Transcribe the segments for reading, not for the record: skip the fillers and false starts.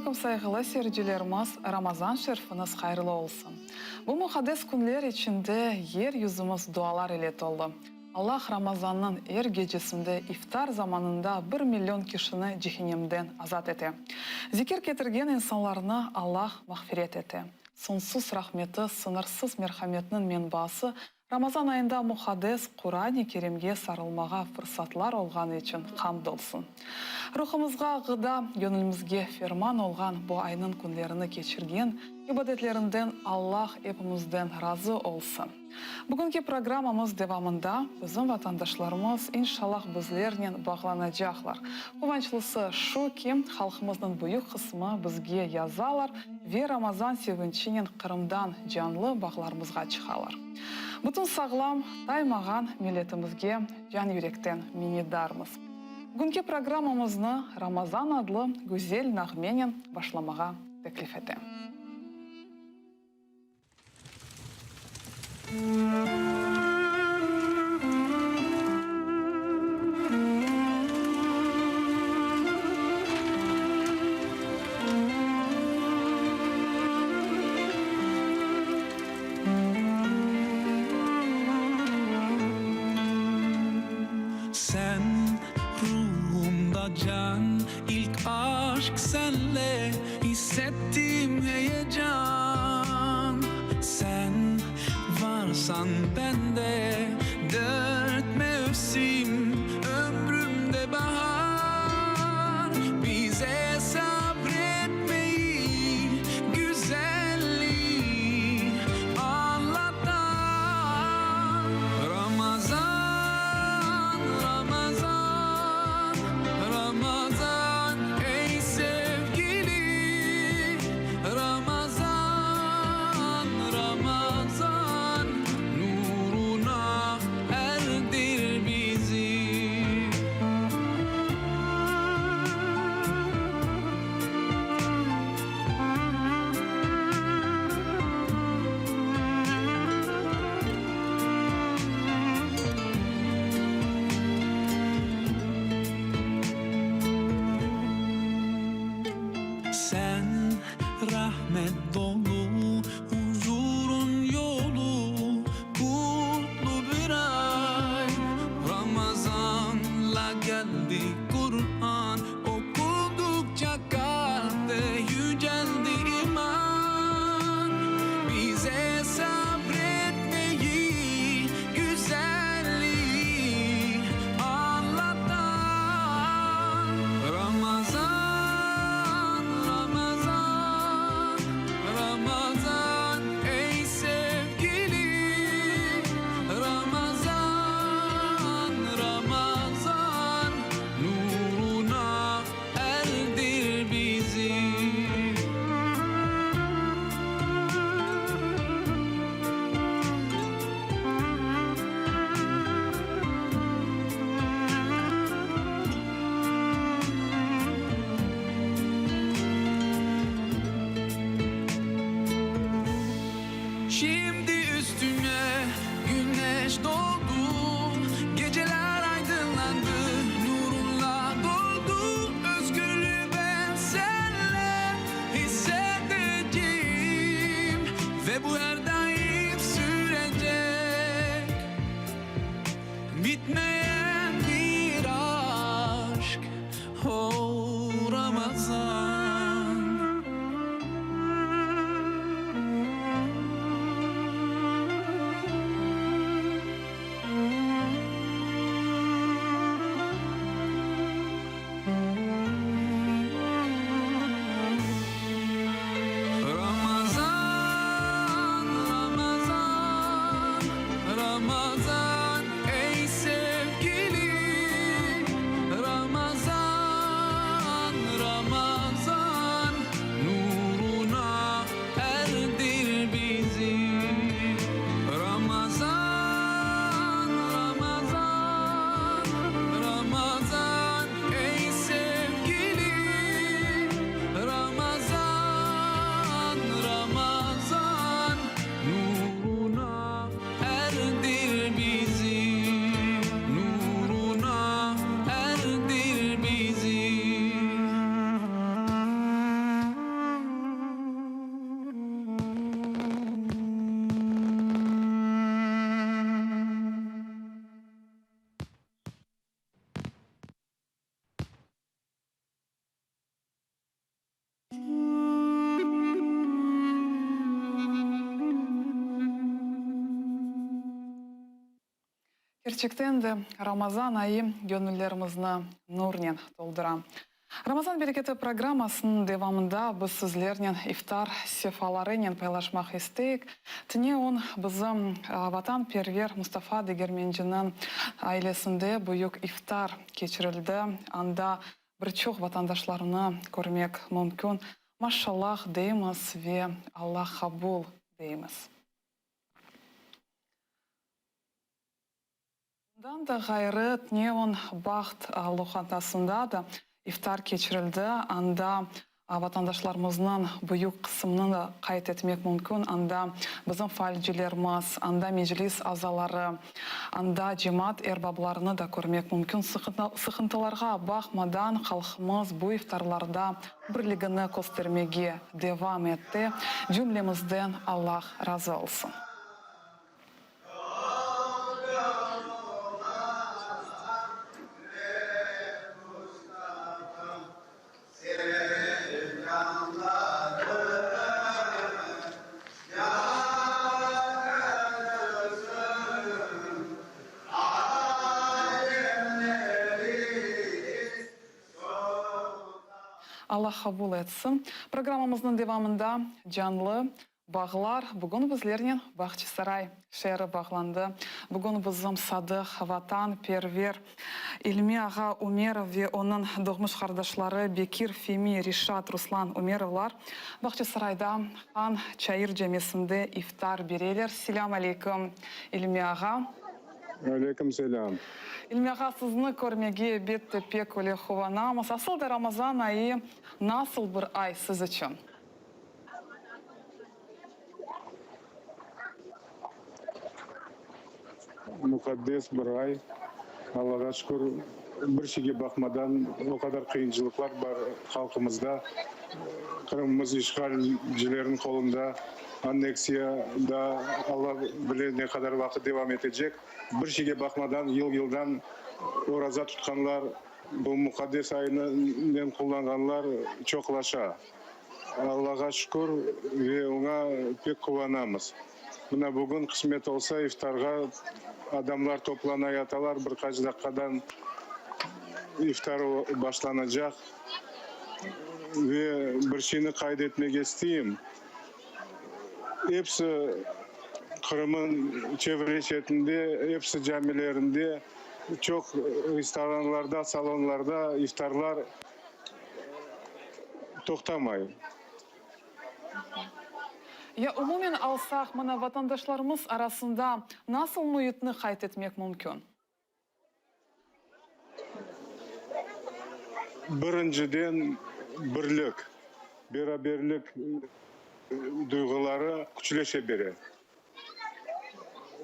Assalamualaikum saygılı seyircilerimiz, Ramazan şerifiniz hayırlı olsun. Bu mukaddes günler içinde yeryüzümüz dualar ile dolu. Allah Ramazan'ın gecesinde iftar zamanında 1 milyon kişini cehennemden azat etti. Zikir getirgen insanlarına Allah mağfiret etti. Sonsuz rahmeti, sınırsız merhametinin menbası Ramazan ayında mukaddes Kur'an-ı Kerim'ge sarılmağa fırsatlar olğanı için hamd olsun. Ruhumuzga gıda, gönlümüzge ferman olğan bu ayının günlerini geçirgen ibadetlerinden Allah hepimizden razı olsun. Bugünkü programımız devamında bizim vatandaşlarımız inşallah bizlerle bağlanacaklar. Kuvvançlısı şu ki halkımızın büyük kısmı bizge yazalar ve Ramazan sevinçinin Kırım'dan canlı bağlarımızga çıkarlar. Bütün sağlam, daymağan milletimizge can yürekten minnettarmız. Bugünkü programımızı Ramazan adlı güzel nağmenin başlamağa teklif etti. Sen ruhumda can, ilk aşk senle hissettim heyecan. Sen varsan bende dert mevsim, ömrümde bahar. Bize sabretmeyi, güzelliği anlatan Ramazan, Ramazan, Ramazan ey sevgili Ramazan, Ramazan nuruna erdir bizi. Sen rahmet dolu, huzurun yolu, kutlu bir ay. Ramazan'la geldi Kur'an, okudukça kalpte yüceldi iman. Bize sabretmeyi, güzelliği anlatan Ramazan, Ramazan, Ramazan ey sevgili Ramazan, Ramazan nuruna erdir bizi. Şimdi üstüne güneş doğdu, geceler aydınlandı, nurunla doldu. Özgürlüğü ben senle hissedeceğim ve bu her daim sürecek. Bitmeyen bir aşk, oh Ramazan. Ramazan, Ramazan ey sevgili Gerçekten de Ramazan ayı gönüllerimizni nurnen toldura. Ramazan bereketi programmasının devamında biz sizlerden iftar sefalarıyla paylaşmak isteyik. Tine on bizim vatanperver Mustafa Degermenci'nin ailesinde büyük iftar geçirildi. Anda birçok vatandaşlarını görmek mümkün. Maşallah deyimiz ve Allah kabul deyimiz. Bundan da gayrı Neon Baht lokantasında da iftar geçirildi. Anda vatandaşlarımızın büyük kısmını da kayıt etmek mümkün. Anda bizim failcilerimiz, anda meclis azaları, anda cemaat erbablarını da görmek mümkün. Sıkıntılarga bakmadan halkımız bu iftarlarda birligini göstermeye devam etti. Cümlemizden Allah razı olsun. Allah kabul etsin. Programımızın devamında canlı bağlar. Bugün bizlerle Bahçesaray şehri bağlandı. Bugün bizim sadık, vatanperver İlmi Ağa Umerov ve onun doğmuş kardeşleri Bekir, Femi, Rişat, Ruslan Umerovlar Bahçesaray'da Han Çayır Cemiyesi'nde iftar bereyler. Selamun aleyküm İlmi Ağa. Aleyküm selam. İlmi Ağa, sizni görmege bette pek öyle huvanamız. Asıl da Ramazan ayı nasıl bir ay siz için? Mukaddes bir ay. Allah'a şükür bir şeyge bakmadan o kadar kıyınçılıklar var halkımızda. Kırımımız işgalcilerin kolunda. Anneksiyada Allah bilir ne kadar vakit devam edecek. Bir şeyge bakmadan yıldan oraza tutkanlar, bu mukaddes ayını kullananlar çoklaşa. Allah'a şükür ve ona pek kullanamız. Buna bugün kısmet olsa iftarga adamlar toplana yatalar, birkaç dakikadan iftar başlanacak ve bir şeyini kaydetmek isteyeyim. Hepsi Kırım'ın çevre şeklinde, hepsi camilerinde, çok restoranlarda, salonlarda iftarlar toktamayın. Ya umumen alsak, mana vatandaşlarımız arasında nasıl muhitni kayıt etmek mümkün? Birinciden birlik, beraberlik duyguları küçüleşe beri.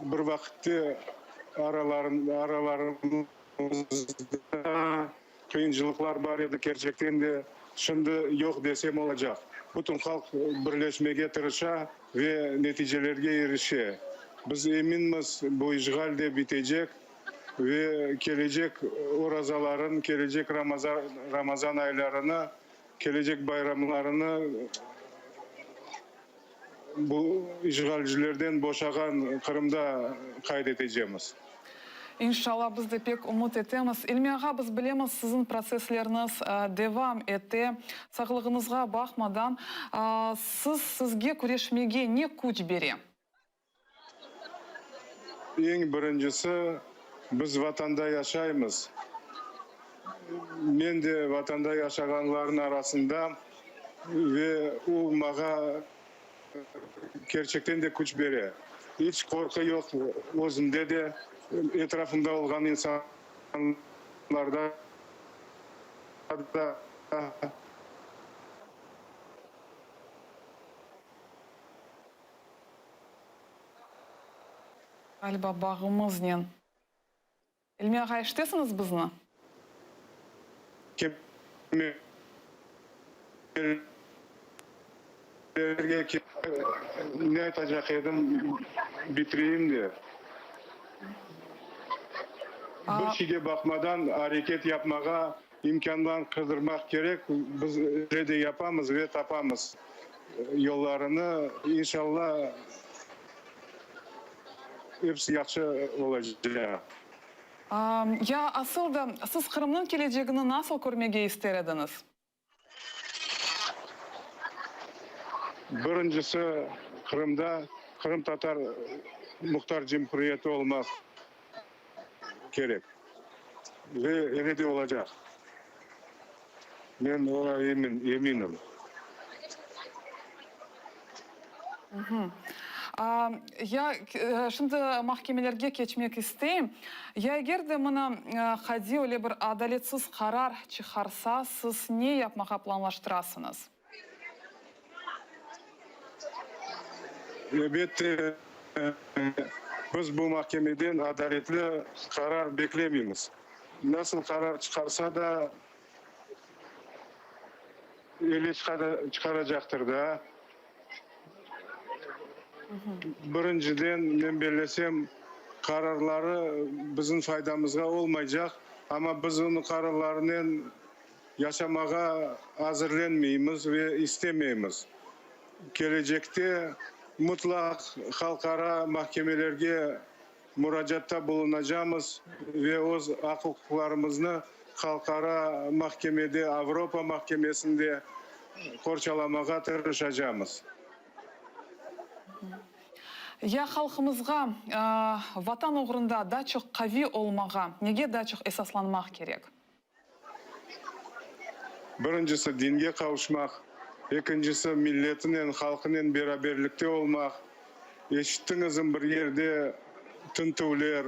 Bir vakitte aralarımızda kıyınçılıklar var idi, gerçekten de şimdi yok desem olacak. Bütün halk birleşmeye tırışa ve neticelerge erişe. Biz eminmiz bu işgal de bitecek ve gelecek orazaların, gelecek Ramazan aylarını, gelecek bayramlarını bu işgalcilerden boşagan Kırım'da kaydedeceğiz. İnşallah biz de pek umut etemiz. İlmi Ağa, biz bilemiz sizin prosesleriniz devam etti. Sağlığınızga bakmadan sizge kurešmege ne güç beri? En birincisi biz vatanda yaşayımız. Men de vatanda yaşaganların arasında ve o mağa gerçekten de güç beri. Hiç korku yok özümde de, etrafımda olan insanlarda da Galiba bağımız ne? İlmi Ağa, iştesiniz bizni? ne atacak edim bitireyim diye. Bir şeye bakmadan hareket yapmaya imkandan kızdırmak gerek. Biz de yapamız ve tapamız yollarını. İnşallah hepsi yaxşı olacak. Я асылда сіз Қырымның келешегін насыл көрмеге істер едіңіз? Біріншісі Қырымда Қырым татар мұхтар жемхуриеті olmak керек. Ve öyle de olacak. Ben ona eminim. Я şimdi mahkemelerge geçmek isteyim. Ya eğer de bana hadi öyle bir adaletsiz karar çıkarsa siz ne yapmaya planlaştırasınız? Elbette biz bu mahkemeden adaletli karar beklemiyoruz. Nasıl karar çıkarsa da ele çıkaracaktır da. Birinciden ben belirlesem kararları bizim faydamıza olmayacak ama biz onun kararlarını yaşamaya hazırlanmayız ve istemiyoruz. Gelecekte mutlak halkara mahkemelerge müracaatta bulunacağımız ve o hukuklarımızı halkara mahkemede, Avrupa mahkemesinde korçalamaya tırışacağımız. Ya halkımızga vatan uğrunda daha çok kavi olmağa, nege daha çok esaslanmak gerek? Birincisi dinge kavuşmak, ikincisi milletinin, halkının beraberlikte olmak, eşitliğinizin bir yerde tıntıvler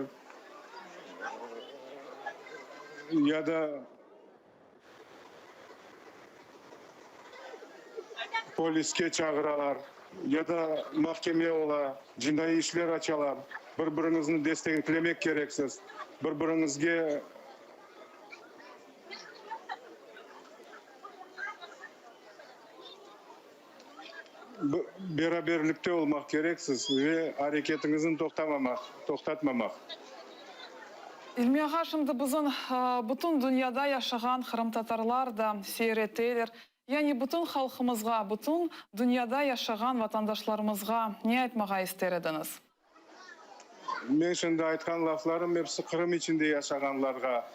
ya da poliske çağıralar ya da mahkemeye ola, cinayi işler açalar, birbirinizini desteklemek gereksiz, birbirinizge beraberlikte olmak gereksiz ve hareketinizin toktatmamak. İlmi ağa, şimdi bizim bütün dünyada yaşayan Kırım Tatarlar da seyrettiler. Yani bütün halkımızga, bütün dünyada yaşayan vatandaşlarımızga ne aytmağa ister ediniz? Men şimdi aytkan laflarım hepsi Kırım içinde yaşayanlarga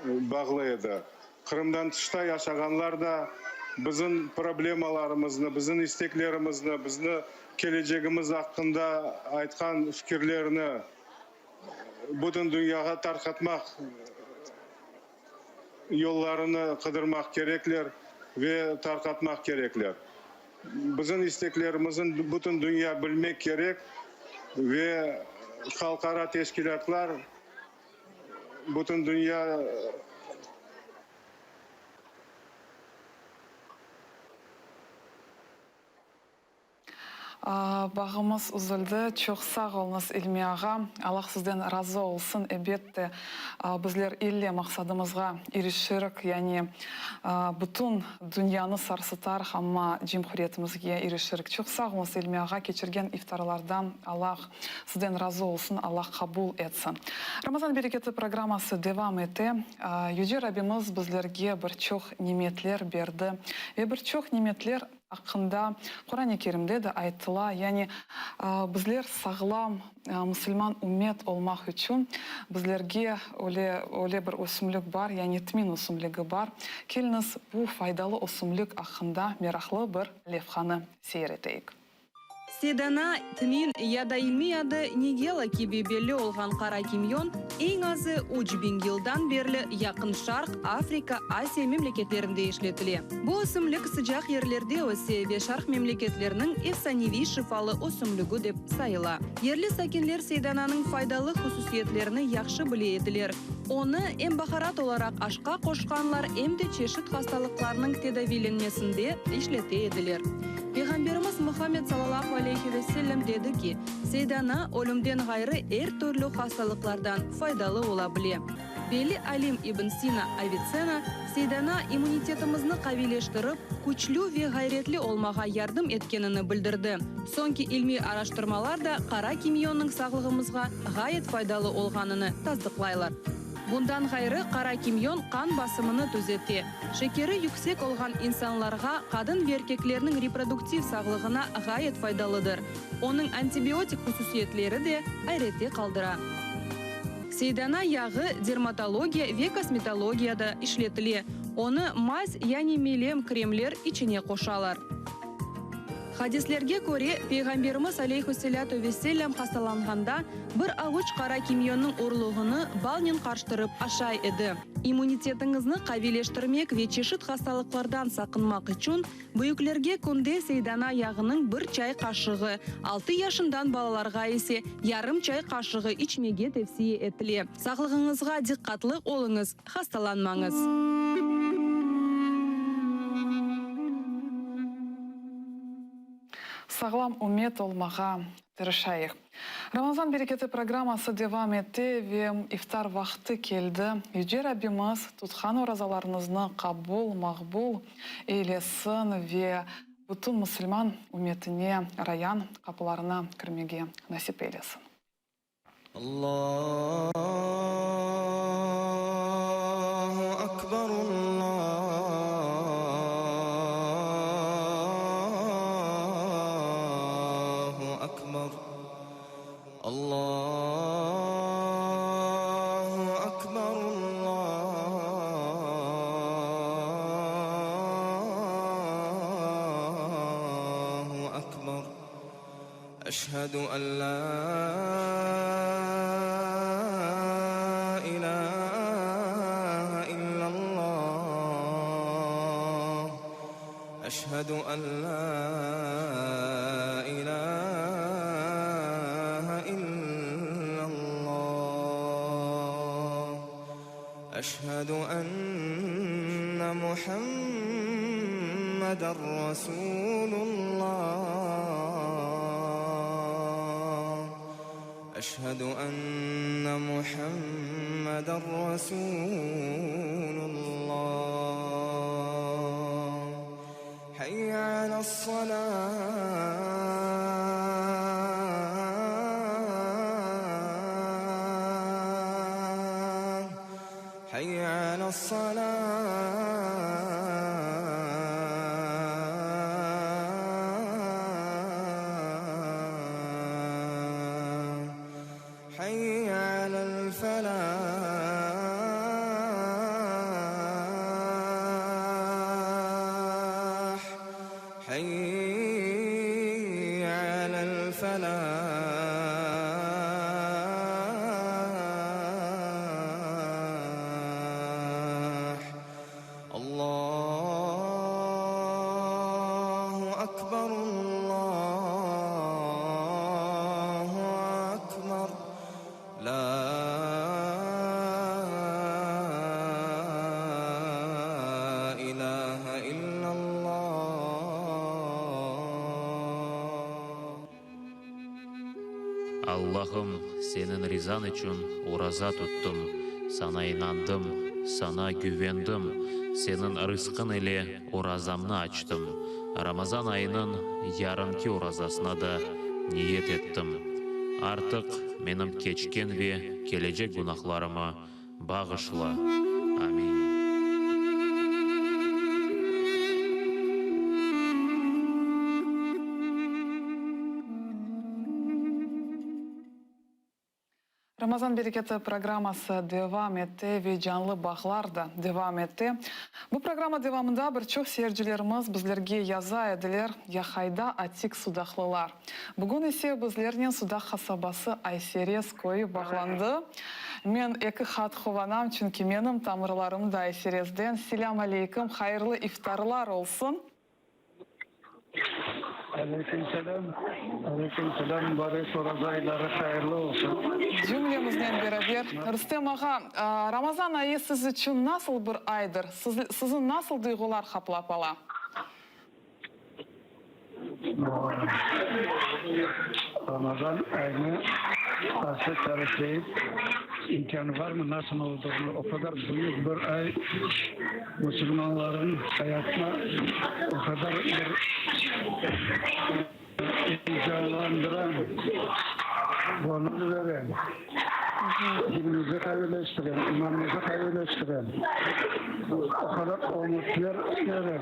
bağlıydı. Kırımdan dışta yaşayanlar da bizim problemalarımızı, bizim isteklerimizi, bizim geleceğimiz hakkında aytkan fikirlerini bütün dünyaya tarqatmak yollarını kıdırmak gerekler ve tarqatmak gerekler. Bizim isteklerimizin bütün dünya bilmek gerek ve halkara teşkilatlar bütün dünya Bağımız uzuldu. Çok sağ olunuz İlmi ağa. Allah sizden razı olsun. Elbette bizler ille maksadımızga erişirik. Yani bütün dünyanı sarsıtar ama cumhuriyetimizge erişirik. Çok sağ olunuz İlmi ağa. Geçirgen iftarlardan Allah sizden razı olsun. Allah kabul etsin. Ramazan bereketi programması devam etti. Yüce Rabbimiz bizlerge birçok nimetler berdi ve birçok nimetler hakkında Kur'an-ı Kerim'de de aytıla. Yani bizler sağlam Müslüman ümmet olmak için bizlerge öyle bir ösümlük var. Yani tmin ösümlüğü var. Keliniz bu faydalı ösümlük hakkında meraklı bir levhanı seyreteyik. Седана тмин яда илми яды нигела киби белли олған қара кимьон ең азы 3000 жылдан берлі Якын Шарқ, Африка, Азия мемлекеттерінде işletili. Bu өсімлік sıcak ерлерде өсе ve Шарқ мемлекеттерінің efsanevi şifalı өсімлігі деп sayıla. Yerli sakinler Sedananın faydalı hususiyetlerini yaxşı bile ediler. Onu em baharat olarak aşka koşkanlar em de çeşit hastalıklarının tedavilenmesinde işlete ediler. Peygamberimiz Muhammed sallallahu aleyhi ve sellem dedi ki, Seydana ölümden gayrı her türlü hastalıklardan faydalı olabilir. Beli Alim İbn Sina Avicena, Seydana immunitetimizni qavileştirip, güçlü ve gayretli olmağa yardım etkenini bildirdi. Sonki ilmi araştırmalar da qara kimyonun sağlığımızga gayet faydalı olganını tasdiqlaylar. Bundan gayrı qara kimyon kan basımını düzeltti. Şekeri yüksek olan insanlarga kadın ve erkeklerinin reproduktif sağlığına gayet faydalıdır. Onun antibiyotik hususiyetleri de ayrıca kaldıra. Сейдана яғы дерматология ве косметологияда ишлетіле. Оны мазь, яни мелем кремлер içine қошалар. Хадислерге көре, Пейғамберіміз алейхиссалату весселям хасталанғанда бір ауыч қара кимионның ұрлығыны балнен қарштырып ашай еді. Иммунитетіңізні қавилештірмек ве чешіт хасталықлардан сақынмақ үшін бұйыклерге күнде сейдана яғының бір чай қашығы, 6 яшындан балаларға есе ярым чай қашығы içмеге тевсие етіле. Сақлығыңызға диққатлы олыңыз, хасталанмаңыз. Сағлам умет олмаға тырышайық. Рамазан берекеті программасы девам етті ве ифтар вақты келді. Юджи Раббимыз тұтқан оразаларыңызны қабул, мағбул ейлесін ве бұтын мұсылман уметіне раян қапыларына кірмеге насип ейлесін. Аллаху акбар, أشهد أن لا إله إلا الله أشهد أن لا إله إلا الله أشهد أن محمدًا رسول الله أشهد أن محمدًا رسول الله حي على الصلاة حي على حي على الفلاح حي على الفلاح الله أكبر الله أكبر لا إله إلا الله Allah'ım senin rızan için urazat tuttum, sana inandım, sana güvendim, senin rızkın ile urazamını açtım. Ramazan ayının yarımki urazasına da niyet ettim. Artık benim keçken ve gelecek günahlarımı bağışla. Amin. Рамазан берекеті программасы девам етті ве жанлы бағлар да девам етті. Бұл программа девамында бір чоқ серджілеріміз біздерге яза әділер яхайда атик судақлылар. Бүгін есе біздерінен судақ қасабасы Айсерес көйі бағланды. Мен екі хат хованам, чүнки менің тамырларым да Айсерезден. Селям алейкум, хайырлы ифтарлар олсын. Aleyküm selam, barış orazayları hayırlı olsun. Cümlemizden beraber. Rüstem ağa, Ramazan ayı siz için nasıl bir aydır? Sizin nasıl duygular kaplap ala? Ramazan ayını karşı taraflayıp imkanı var mı, nasıl olduğunu, o kadar büyük bir ay Müslümanların hayatına o kadar bir heyecanlandıran, bunu veren dinimizi kaybeleştiren, imanımızı kaybeleştiren, o kadar umutlar veren,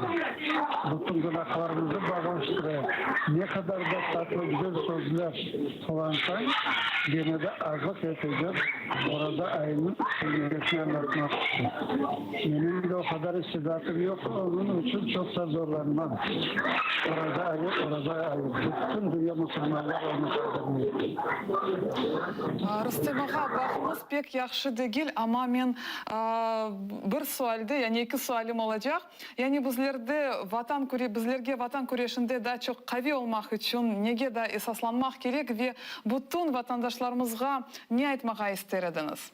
bütün günahlarımızı bağıştıran, ne kadar da tatlı güzel sözler kullansan, gene de azlık edeceğiz. Orada aynı seviyesini anlatmak için. Benim de o kadar istidatım yok, onun için çok da zorlanmam. Orada ayı. Bütün dünya Müslümanlar onu kaldırmıyor. Rüstem ağa, bağımız pek yaxşı değil ama men bir sualda, yani iki sualim olacak. Yani bizlerge vatan kureyişinde daha çok kavi olmak için nege de esaslanmak gerek ve bütün vatandaşlarımızga ne aytmağa isterdiniz?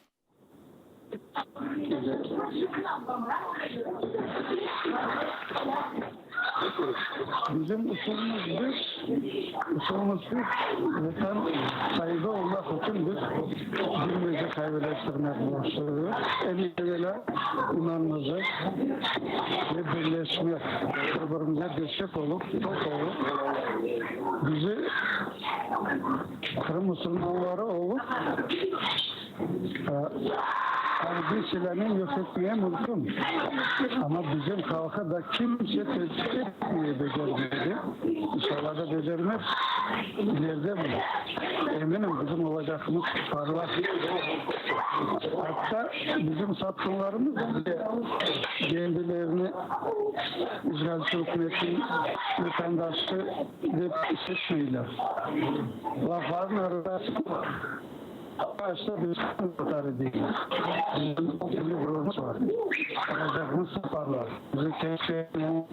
Bizim usulümüz vatan saygı olmak için biz dinimizi kaybeleştirmek borçluyuz. En evvela imanımızı ve birleşmek, birbirimize destek olup, bizi Kırım Müslümanları olup harbi silahını yok etmeye mümkün. Ama bizim halka da kimse tehdit etmeye becermedi. İnşallah da becermez. İleride mi? Eminim bizim olacağımız parlak. Hatta bizim satkunlarımız bile kendilerini İsrail hükümetin vatandaşı deyip hissetmiyorlar. Lafların arasında başta bir tutarı değil. Bizim bir grubumuz var. Olacağımız saparlar. Bizi keşfetmeyen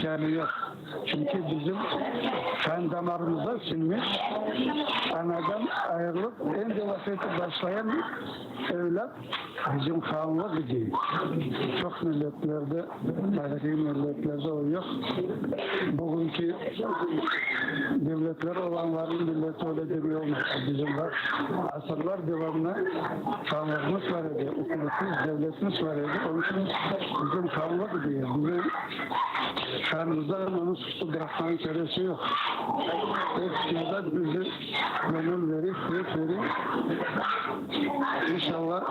canı yok. Çünkü bizim kan damarımıza sinmiş, anadan ayrılıp en devaseti başlayan evlat bizim kanlı değil. Çok milletlerde, tarihi milletlerde o yok. Bugünkü devletler olanların milleti öyle demiyor olmaz. Bizim var. Asırlar devamlı kanlarımız var idi. Hükümetimiz, devletimiz var idi. Onun için bizim kanlı değil. Bizim kanımızdan onu suçlu bırakmanın çaresi yok. Hepsinde bizi gönül verip, İnşallah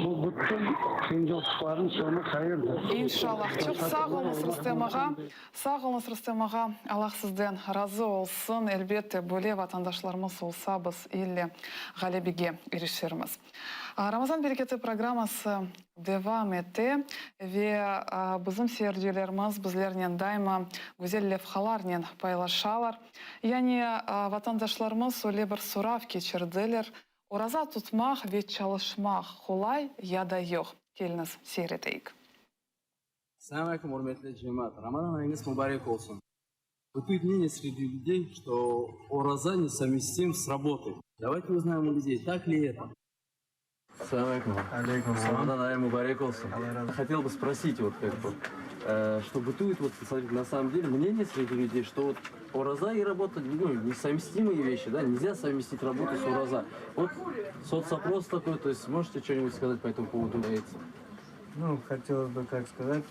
bu bütün kıyıcılıkların sonu hayırdır. İnşallah. Çok sağ olunuz Rüstem ağa. Sağ olunuz Rüstem ağa. Allah sizden razı olsun. Elbette böyle vatandaşlarımız olsa biz ille galebige erişirmiz. Ramazan bereketi programması devam etti ve bizim seyircilerimiz bizlerle daima güzel levhalarla paylaşırlar. Yani vatandaşlarımız öyle bir sınav geçirdiler. Oraza tutmak ve çalışmak kolay ya da yok. Geliniz seyredeyik. Assalamu alaikum, hürmetli cemaat. Рамадан ayınız mübarek olsun. Бытует мнение среди людей, что Ораза несовместим с работой. Давайте узнаем у людей, так ли это? Assalamu alaikum. Рамадан ай мубарек olsun. Хотел бы спросить, вот как бы, что бытует вот на самом деле мнение среди людей, что вот Ораза и работа, ну, несовместимые вещи, да, нельзя совместить работу с Ораза. Вот соцопрос такой, то есть можете что-нибудь сказать по этому поводу? Ну, хотелось бы как сказать,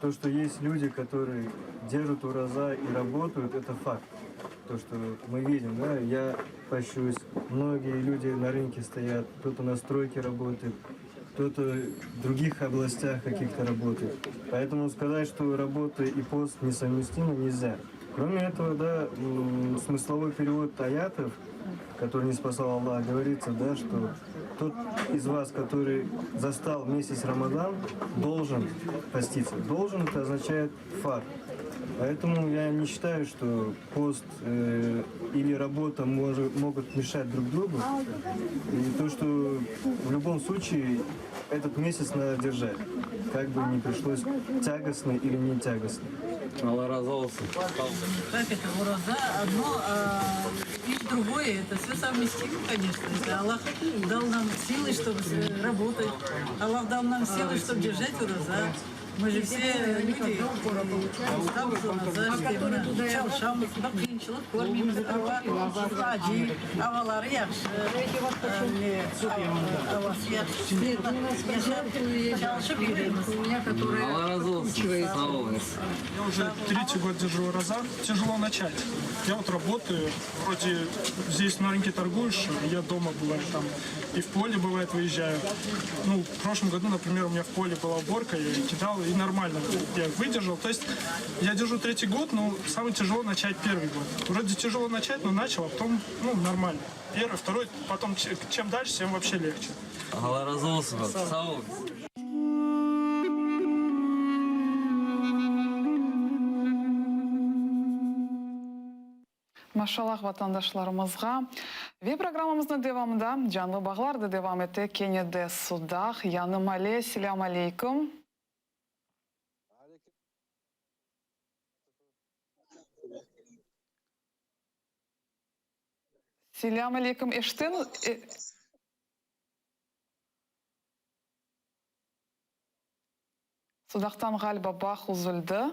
то, что есть люди, которые держат ураза и работают, это факт. То, что мы видим, да, я пощусь, многие люди на рынке стоят, кто-то на стройке работает, кто-то в других областях каких-то работает. Поэтому сказать, что работа и пост несовместимы, нельзя. Кроме этого, да, смысловой перевод аятов, который не спасал Аллах, говорится, да, что тот из вас, который застал месяц Рамадан, должен поститься. Должен — это означает факт. Поэтому я не считаю, что пост или работа могут мешать друг другу. И то, что в любом случае этот месяц надо держать, как бы ни пришлось тягостно или не тягостно. Allah razı olsun. Как это ураза? Одно и другое, это все совместимо, конечно. Если Аллах дал нам силы, чтобы работать, Аллах дал нам силы, чтобы держать ураза. Мы же все люди, там ураза, çalışamız, bakın. қиыншылық көрмейміз. Ажи, авалары жақсы. Авасы жақсы. Çalışып жүреміз. Алла разы болсын. Сау болыңыз. Я уже 3-й год держу ураза. Тяжело начать. Я вот работаю, вроде здесь на рынке торгуешь, я дома бываю там. И в поле бывает выезжаю. Ну, в прошлом году, например, у меня в поле была уборка, я ее кидал, и нормально я выдержал. То есть я держу 3-й год, но самое тяжело начать 1-й год. Вроде тяжело начать, но начал, а потом, ну, нормально. 1-й, 2-й, потом чем дальше, тем вообще легче. Алла разы болсын. Сау болыңыз. Машаллах ватандашларымызға. Ве программамыздың девамында жанлы бағларды девам етті Кенеде судах. Яным әле, селям алейкум. Селям алейкум. Эштен... Судақтан ғалба бақ ұзылды.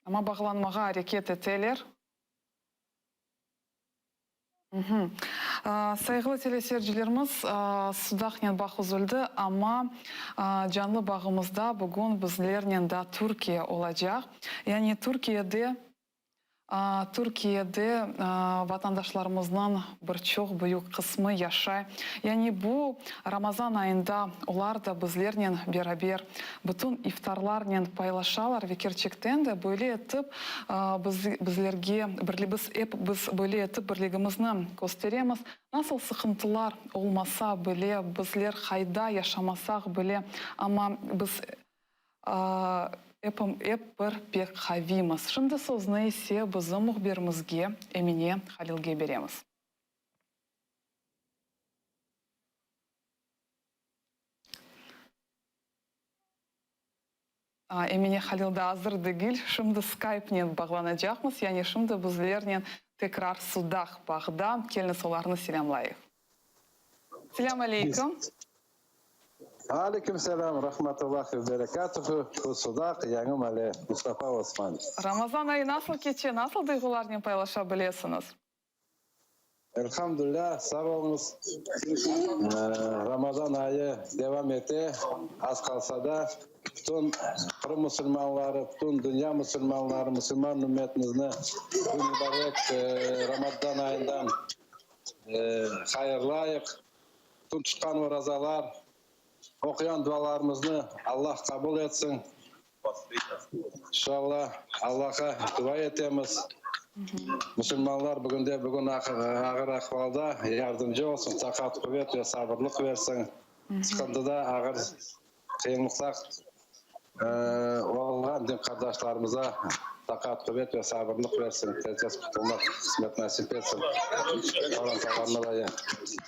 Ама бағланмаға әрекет етелер. Сайғылы телесерджилеріміз судақнен бақ ұзылды, ама жанлы бағымызда бүгін біздерінен да Түркия олacak. Яғни Түркияде ватандашларымыздың бір чоқ бұйық қысмы яшай. Яғни бұл Рамазан айында олар да біздерінен берабер бүтін ифтарларнен пайлашалар векерчектен де бөлі етіп біздерге біз бөлі етіп бірлігімізні көстереміз. Насыл сықынтылар олмаса біле, біздер қайда яшамасақ біле, ама біз бір пек қавимыз. Шынды сөзіні есе біздің мұхберімізге Эмине Халилге береміз. Эмине Халилді азыр дегіл, шымды скайпнен бағланacakмыз, яғни шымды біздерінен текрар судақ бағда келіні соларыны селямлайық. Селям алейкум. Алейкум салам, рахматуллахи баракатуху, судақ, яңым әлі, Мұстафа Осман. Рамазан айы насыл кече, насыл дұйғылармен пайлаша білесіңіз? Элхамдулилля, сау болыңыз. Рамазан айы девам ете, аз қалса да, bütün Kırım Müslümanları, bütün dünya Müslümanları, Müslüman ümmetimizine bu mübarek Ramazan ayından hayırlayık. Bütün çıkan orazalar, okuyan dualarımızı Allah kabul etsin. İnşallah Allah'a dua etemiz. Müslümanlar bugün ağır ahvalda yardımcı olsun, takat kuvvet ve sabırlık versin. Sıkıntıda ağır kıyımlıklar olğan din kardeşlerimize takat kuvvet ve sabırlık versin. Tezcez kutulmak kısmet nasip etsin. Oran tavanlaraya.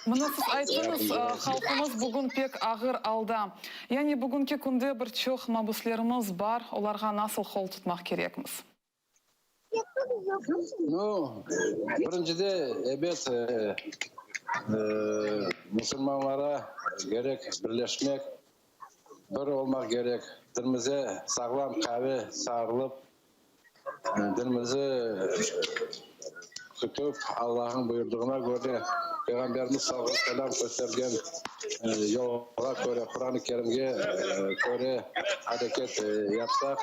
Мұны сіз айтыңыз, халқымыз бүгін пек ағыр алда. Яғни бүгінгі күнде бір чоқ мабуслеріміз бар, оларға насыл қол тұтмақ керекміз? Ну, біріншіде, ebet Müslümanlara gerek birleşmek, bir olmak gerek. Dilimize sağlam kahve sarılıp, dilimizi tutup Allah'ın buyurduğuna göre Peygamberimiz sallallahu aleyhi ve sellem göstergen yola göre, Kur'an-ı Kerim'e göre hareket yapsak,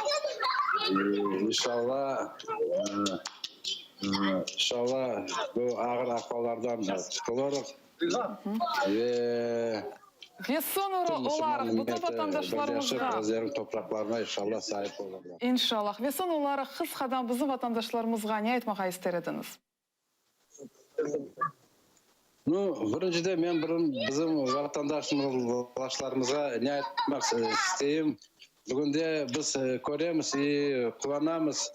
İnşallah bu ağır ahvallardan tutuluruz. Ve sonra olarak bütün vatandaşlarımızға Özlerin topraklarına inşallah sahip olurlar. İnşallah. Ve son olarak kıskadan bizim vatandaşlarımızға ne etmeğe ister ediniz? Birincide men bizim vatandaşlarımıza ne etmek isteyeyim. Bugün de biz göremiz, kullanamız.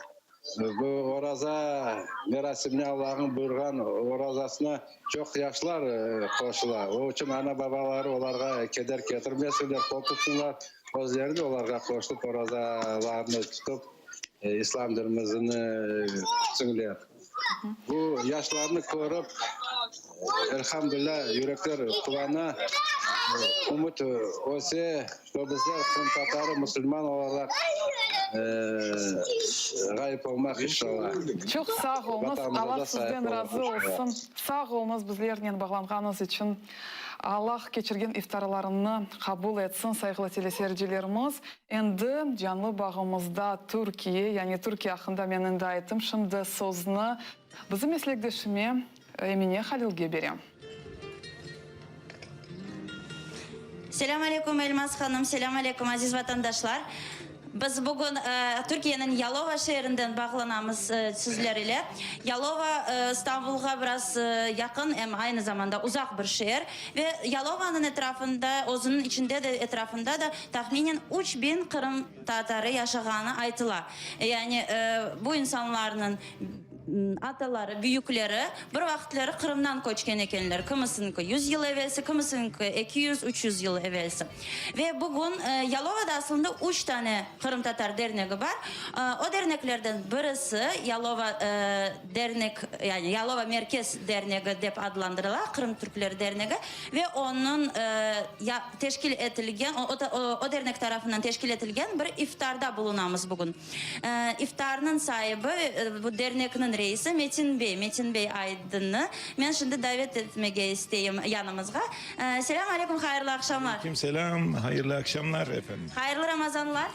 Bu oraza merasimine Allah'ın buyurgan orazasına çok yaşlar koşular. O için ana babaları onlara keder getirmesinler, kol tutsunlar. Özleri de onlara koşup orazalarını tutup İslam dinimizni tutsunlar. Bu yaşlarını korup elhamdülillah yürekler kulağına umut olsa, bizler Kırım Tatarı Müslüman olarak gayip olmak inşallah. Çok sağ olunuz. Vatanımıza Allah da sahip sizden razı olmak inşallah. olsun. Sağ olunuz bizlerle bağlanğanız için. Allah geçirgen iftarlarını kabul etsin saygılı teleseyircilerimiz. Endi canlı bağımızda Türkiye, yani Türkiye hakkında menin de aytım. Şimdi sözünü bizim meslektaşıma Emine Halil'ge berem. Selamun Aleyküm Elmas Hanım, selamun Aleyküm aziz vatandaşlar. Biz bugün Türkiye'nin Yalova şehrinden bağlanamız sizler ile. Yalova İstanbul'a biraz yakın hem aynı zamanda uzak bir şehir. Ve Yalova'nın etrafında, özünün içinde de etrafında da tahminen 3000 Kırım Tatarı yaşağını aytılar. Yani bu insanların ataları, büyükleri bir vaxtları Kırım'dan koçken ekenler. Kimisinin 100 yıl evvelsi, kimisinin 200-300 yıl evvelsi. Ve bugün Yalova'da aslında 3 tane Kırım Tatar derneği var. O derneklerden birisi Yalova dernek, yani Yalova Merkez Derneği dep adlandırılan Kırım Türkleri Derneği ve onun teşkil edilgen, o dernek tarafından teşkil edilgen bir iftarda bulunamız bugün. İftarının sahibi bu dernekinin reisi Metin Bey Aydın'ı ben şimdi davet etmeye isteyeyim yanımızga. Selamun Aleyküm, hayırlı akşamlar. Selam, hayırlı akşamlar efendim. Hayırlı Ramazanlar.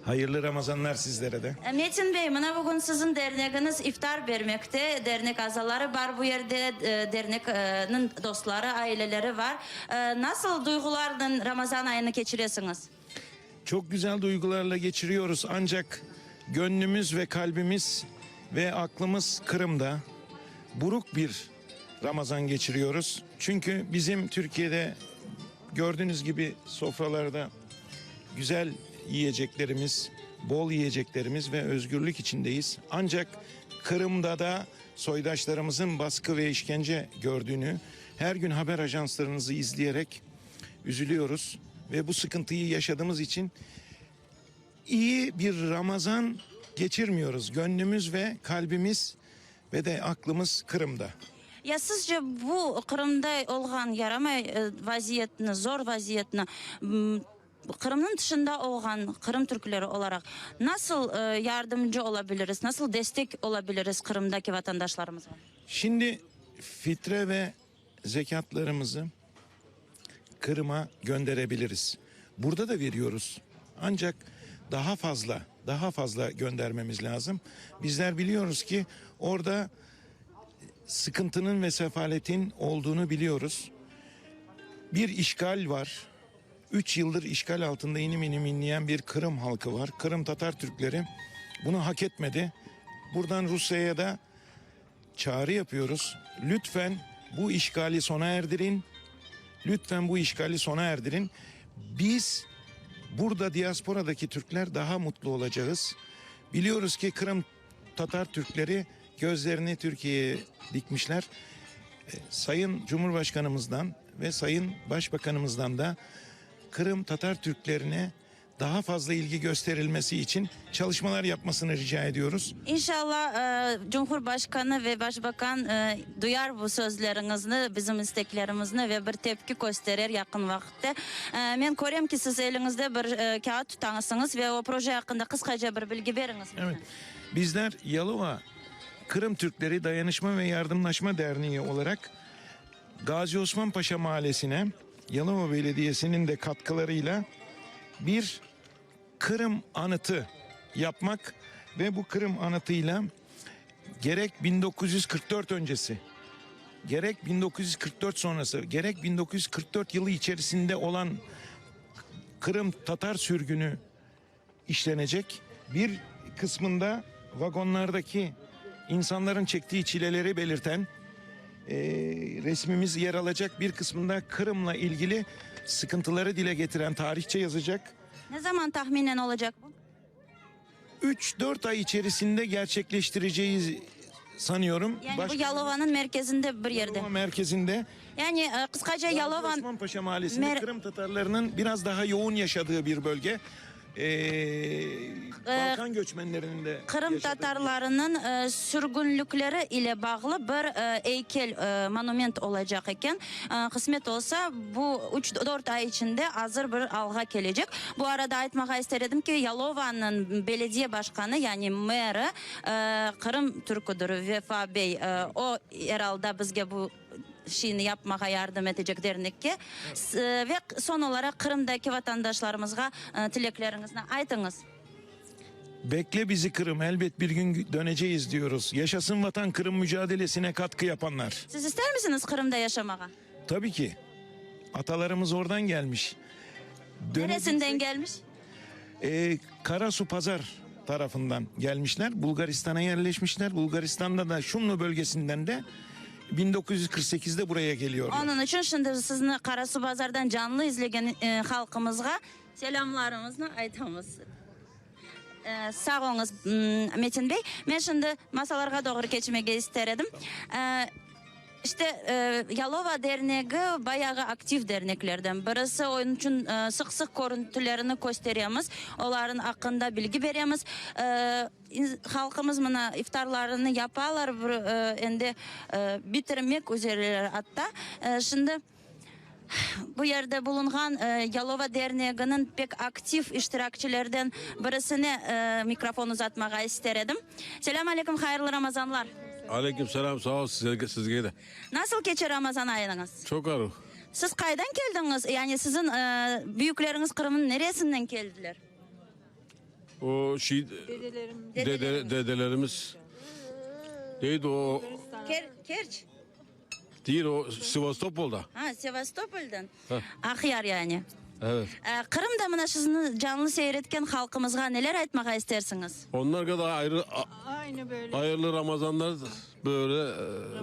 Hayırlı Ramazanlar sizlere de. Metin Bey, bana bugün sizin derneğiniz iftar vermekte. Dernek azaları var bu yerde, dernek'nin dostları, aileleri var. Nasıl duygularla Ramazan ayını geçiriyorsunuz? Çok güzel duygularla geçiriyoruz ancak gönlümüz ve kalbimiz ve aklımız Kırım'da. Buruk bir Ramazan geçiriyoruz. Çünkü bizim Türkiye'de gördüğünüz gibi sofralarda güzel yiyeceklerimiz, bol yiyeceklerimiz ve özgürlük içindeyiz. Ancak Kırım'da da soydaşlarımızın baskı ve işkence gördüğünü her gün haber ajanslarınızı izleyerek üzülüyoruz. Ve bu sıkıntıyı yaşadığımız için iyi bir Ramazan geçirmiyoruz. Gönlümüz ve kalbimiz ve de aklımız Kırım'da. Ya sizce bu Kırım'da olan yarama vaziyetini, zor vaziyetini Kırım'ın dışında olan Kırım Türkleri olarak nasıl yardımcı olabiliriz, nasıl destek olabiliriz Kırım'daki vatandaşlarımıza? Şimdi fitre ve zekatlarımızı Kırım'a gönderebiliriz. Burada da veriyoruz. Ancak daha fazla göndermemiz lazım. Bizler biliyoruz ki orada sıkıntının ve sefaletin olduğunu biliyoruz. Bir işgal var. 3 yıldır işgal altında inim inim inleyen bir Kırım halkı var. Kırım Tatar Türkleri bunu hak etmedi. Buradan Rusya'ya da çağrı yapıyoruz. Lütfen bu işgali sona erdirin. Lütfen bu işgali sona erdirin. Biz burada diasporadaki Türkler daha mutlu olacağız. Biliyoruz ki Kırım Tatar Türkleri gözlerini Türkiye'ye dikmişler. Sayın Cumhurbaşkanımızdan ve Sayın Başbakanımızdan da Kırım Tatar Türklerine daha fazla ilgi gösterilmesi için çalışmalar yapmasını rica ediyoruz. İnşallah Cumhurbaşkanı ve Başbakan duyar bu sözlerinizni, bizim isteklerimizni ve bir tepki gösterir yakın vakitte. Ben koruyorum ki siz elinizde bir kağıt tutanısınız ve o proje hakkında kısaca bir bilgi veriniz. Evet. Bizler Yalova Kırım Türkleri Dayanışma ve Yardımlaşma Derneği olarak Gazi Osman Paşa Mahallesi'ne Yalova Belediyesi'nin de katkılarıyla bir Kırım anıtı yapmak ve bu Kırım anıtıyla gerek 1944 öncesi, gerek 1944 sonrası, gerek 1944 yılı içerisinde olan Kırım Tatar sürgünü işlenecek. Bir kısmında vagonlardaki insanların çektiği çileleri belirten resmimiz yer alacak. Bir kısmında Kırım'la ilgili sıkıntıları dile getiren tarihçe yazacak. Ne zaman tahminen olacak bu? 3-4 ay içerisinde gerçekleştireceğiz sanıyorum. Yani bu Yalova'nın merkezinde bir yerde. Yalova merkezinde. Yani kısaca Yalova... Osmanpaşa Mahallesi'nde Kırım Tatarlarının biraz daha yoğun yaşadığı bir bölge. Balkan göçmenlerinin de Kırım yaşadığı- Tatarlarının sürgünlükleri ile bağlı bir heykel, monument olacak iken kısmet olsa bu 3-4 ay içinde hazır bir alga gelecek. Bu arada aytmağa istedim ki Yalova'nın belediye başkanı yani meri Kırım Türküdür Vefa Bey o herhalde bizge bu şeyini yapmaya yardım edecek dernekке. Ve son olarak Kırım'daki vatandaşlarımızga tileklerinizi aytınız. Bekle bizi Kırım, elbet bir gün döneceğiz diyoruz. Yaşasın vatan, Kırım mücadelesine katkı yapanlar. Siz ister misiniz Kırım'da yaşamaya? Tabii ki. Atalarımız oradan gelmiş. Neresinden gelmiş? Karasu Pazar tarafından gelmişler. Bulgaristan'a yerleşmişler. Bulgaristan'da da Şumlu bölgesinden de 1948'de buraya geliyorlar. Onun için şimdi sizni Karasu Bazar'dan canlı izleyen halkımızga selamlarımızı aytamiz. Sağ olunuz Metin Bey. Ben şimdi masalarga doğru geçmeye isterim. İşte Yalova Derneği bayağı aktif derneklerden birisi. Onun için sık sık görüntülerini gösteriyoruz. Onların hakkında bilgi veriyoruz. Halkımız bana iftarlarını yaparlar. Şimdi bitirmek üzereler hatta. Şimdi bu yerde bulunan Yalova Derneği'nin pek aktif iştirakçılardan birisine mikrofon uzatmaya isterim. Selamun Aleyküm, hayırlı Ramazanlar. Aleyküm selam, sağ ol sizge de. Nasıl geçer Ramazan ayınız? Çok ağır. Siz kaydan geldiniz? Yani sizin büyükleriniz Kırım'ın neresinden geldiler? O şey dedelerimiz neydi o? Kerç. Değil o Sivastopol'da. Ha, Sevastopol'dan. Ha. Ahyar yani. Evet. Kırım'da mına sizni canlı seyretken halkımızga neler aytmaya istersiniz? Onlar kadar hayırlı Ramazanlar böyle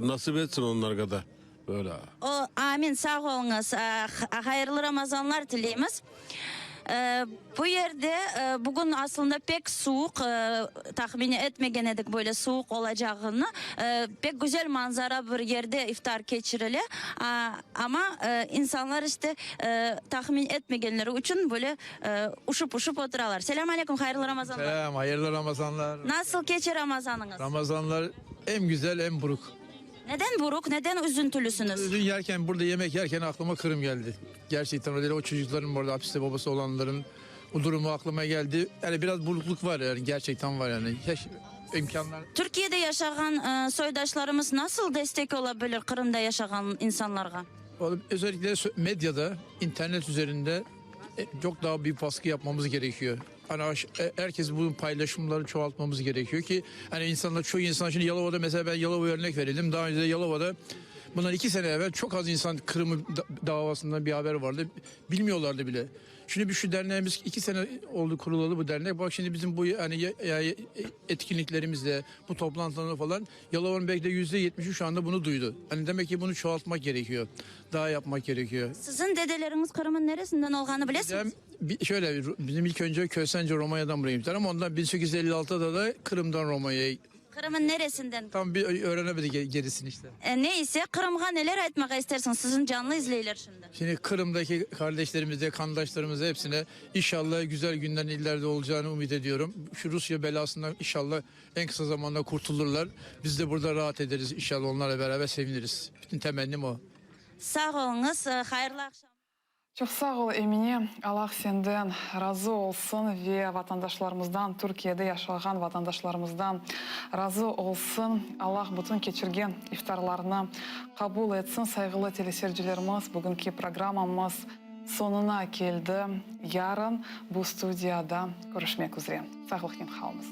nasip etsin onlar kadar. Böyle. O amin, sağ olunuz. Hayırlı Ramazanlar dileyimiz. Bu yerde bugün aslında pek soğuk, tahmin etmegen edik böyle soğuk olacağını. Pek güzel manzara bir yerde iftar geçirili. Ama insanlar işte tahmin etmegenleri için böyle uşup oturarlar. Selamun Aleyküm, hayırlı Ramazanlar. Selam, hayırlı Ramazanlar. Nasıl geçer Ramazanınız? Ramazanlar hem güzel hem buruk. Neden buruk, neden üzüntülüsünüz? Dün yerken, burada yemek yerken aklıma Kırım geldi. Gerçekten öyle o çocukların orada hapiste babası olanların o durumu aklıma geldi. Yani biraz burukluk var yani, gerçekten var yani. İmkanlar. Türkiye'de yaşayan soydaşlarımız nasıl destek olabilir Kırım'da yaşayan insanlara? Özellikle medyada, internet üzerinde çok daha büyük baskı yapmamız gerekiyor. Hani herkes bu paylaşımları çoğaltmamız gerekiyor ki hani insanlar, çoğu insan, şimdi Yalova'da mesela, ben Yalova'ya örnek verelim. Daha önce de Yalova'da bundan 2 sene evvel çok az insan Kırım davasından bir haber vardı. Bilmiyorlardı bile. Şimdi şu derneğimiz 2 sene oldu kurulalı, bu dernek. Bak şimdi bizim bu hani etkinliklerimizle, bu toplantılarla falan Yalova'nın belki de %70'i şu anda bunu duydu. Hani demek ki bunu çoğaltmak gerekiyor. Daha yapmak gerekiyor. Sizin dedeleriniz Kırım'ın neresinden olduğunu bilirsiniz? Şöyle, bizim ilk önce Köstence Romanya'dan buraya gittiler ama ondan 1856'da da Kırım'dan Romanya'ya. Kırım'ın neresinden? Tam bir öğrenemedik gerisini işte. Neyse, Kırım'a neler etmek istersiniz? Sizin canlı izleyiciler şimdi. Şimdi Kırım'daki kardeşlerimize, kandaşlarımıza hepsine inşallah güzel günlerin ileride olacağını umut ediyorum. Şu Rusya belasından inşallah en kısa zamanda kurtulurlar. Biz de burada rahat ederiz. İnşallah onlarla beraber seviniriz. Bütün temennim o. Sağ olunuz, hayırlı akşam. Çok sağ ol Emine. Allah senden razı olsun ve vatandaşlarımızdan, Türkiye'de yaşayan vatandaşlarımızdan razı olsun. Allah bütün geçirgen iftarlarını kabul etsin. Saygılı teleseyircilerimiz, bugünkü programımız sonuna geldi. Yarın bu stüdyoda görüşmek üzere. Sağlıkla kalınız.